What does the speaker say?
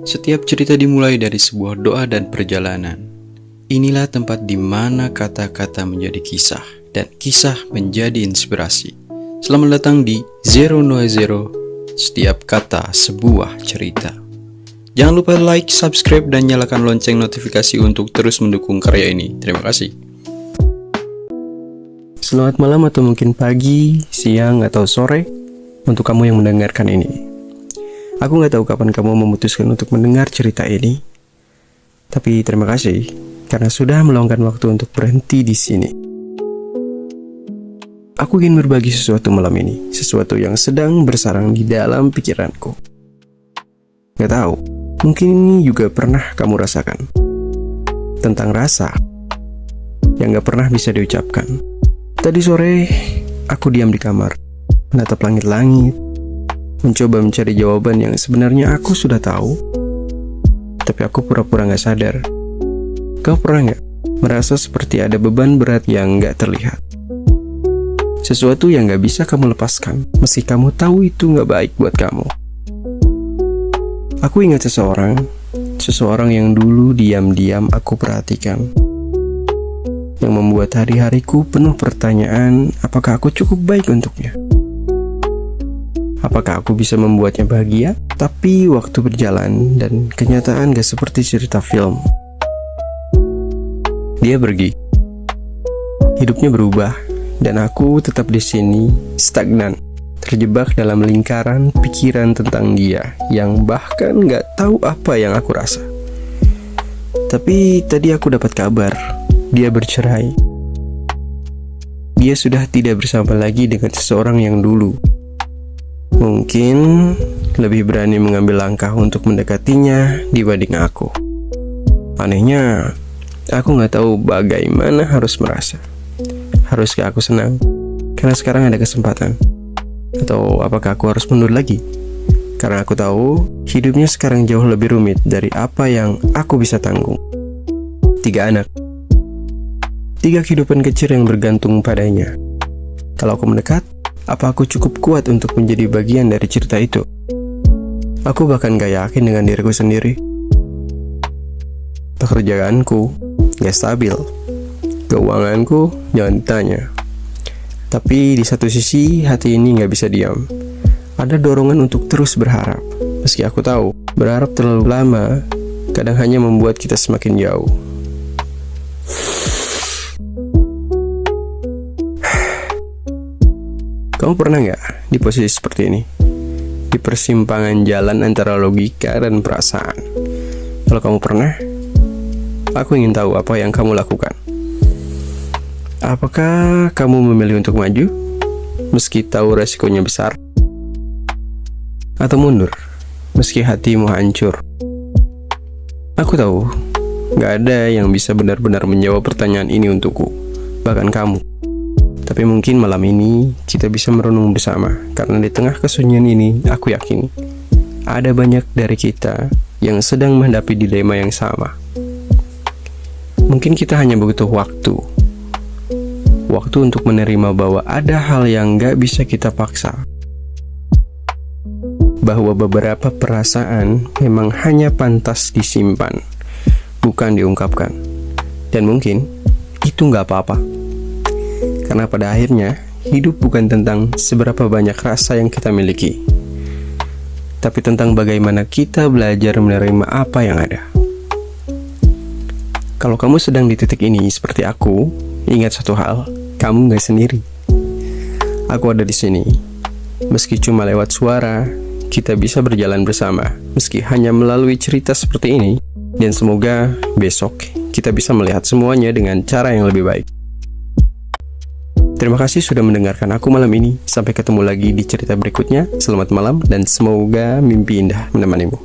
Setiap cerita dimulai dari sebuah doa dan perjalanan. Inilah tempat di mana kata-kata menjadi kisah dan kisah menjadi inspirasi. Selamat datang di Zero Noise Zero, setiap kata sebuah cerita. Jangan lupa like, subscribe, dan nyalakan lonceng notifikasi untuk terus mendukung karya ini. Terima kasih. Selamat malam atau mungkin pagi, siang, atau sore untuk kamu yang mendengarkan ini. Aku gak tahu kapan kamu memutuskan untuk mendengar cerita ini, tapi terima kasih karena sudah meluangkan waktu untuk berhenti di sini. Aku ingin berbagi sesuatu malam ini, sesuatu yang sedang bersarang di dalam pikiranku. Gak tahu, mungkin ini juga pernah kamu rasakan. Tentang rasa yang gak pernah bisa diucapkan. Tadi sore, aku diam di kamar, menatap langit-langit, mencoba mencari jawaban yang sebenarnya aku sudah tahu, tapi aku pura-pura gak sadar. Kau pernah gak merasa seperti ada beban berat yang gak terlihat? Sesuatu yang gak bisa kamu lepaskan, meski kamu tahu itu gak baik buat kamu. Aku ingat seseorang yang dulu diam-diam aku perhatikan, yang membuat hari-hariku penuh pertanyaan, apakah aku cukup baik untuknya? Apakah aku bisa membuatnya bahagia? Tapi waktu berjalan dan kenyataan gak seperti cerita film. Dia pergi. Hidupnya berubah dan aku tetap di sini stagnan, terjebak dalam lingkaran pikiran tentang dia yang bahkan gak tahu apa yang aku rasa. Tapi tadi aku dapat kabar, dia bercerai. Dia sudah tidak bersama lagi dengan seseorang yang dulu. Mungkin lebih berani mengambil langkah untuk mendekatinya dibanding aku. Anehnya, aku gak tahu bagaimana harus merasa. Haruskah aku senang karena sekarang ada kesempatan? Atau apakah aku harus mundur lagi? Karena aku tahu hidupnya sekarang jauh lebih rumit dari apa yang aku bisa tanggung. 3 anak, 3 kehidupan kecil yang bergantung padanya. Kalau aku mendekat, apa aku cukup kuat untuk menjadi bagian dari cerita itu? Aku bahkan gak yakin dengan diriku sendiri. Pekerjaanku gak stabil, keuanganku jangan ditanya. Tapi di satu sisi hati ini gak bisa diam. Ada dorongan untuk terus berharap. Meski aku tahu berharap terlalu lama kadang hanya membuat kita semakin jauh. Kamu pernah gak di posisi seperti ini? Di persimpangan jalan antara logika dan perasaan. Kalau kamu pernah, aku ingin tahu apa yang kamu lakukan. Apakah kamu memilih untuk maju, meski tahu resikonya besar? Atau mundur, meski hatimu hancur? Aku tahu, gak ada yang bisa benar-benar menjawab pertanyaan ini untukku, bahkan kamu. Tapi mungkin malam ini kita bisa merenung bersama, karena di tengah kesunyian ini aku yakin ada banyak dari kita yang sedang menghadapi dilema yang sama. Mungkin kita hanya butuh waktu untuk menerima bahwa ada hal yang gak bisa kita paksa, bahwa beberapa perasaan memang hanya pantas disimpan, bukan diungkapkan. Dan mungkin itu gak apa-apa. Karena pada akhirnya, hidup bukan tentang seberapa banyak rasa yang kita miliki, tapi tentang bagaimana kita belajar menerima apa yang ada. Kalau kamu sedang di titik ini seperti aku, ingat satu hal, kamu gak sendiri. Aku ada di sini. Meski cuma lewat suara, kita bisa berjalan bersama, meski hanya melalui cerita seperti ini. Dan semoga besok kita bisa melihat semuanya dengan cara yang lebih baik. Terima kasih sudah mendengarkan aku malam ini. Sampai ketemu lagi di cerita berikutnya. Selamat malam dan semoga mimpi indah menemanimu.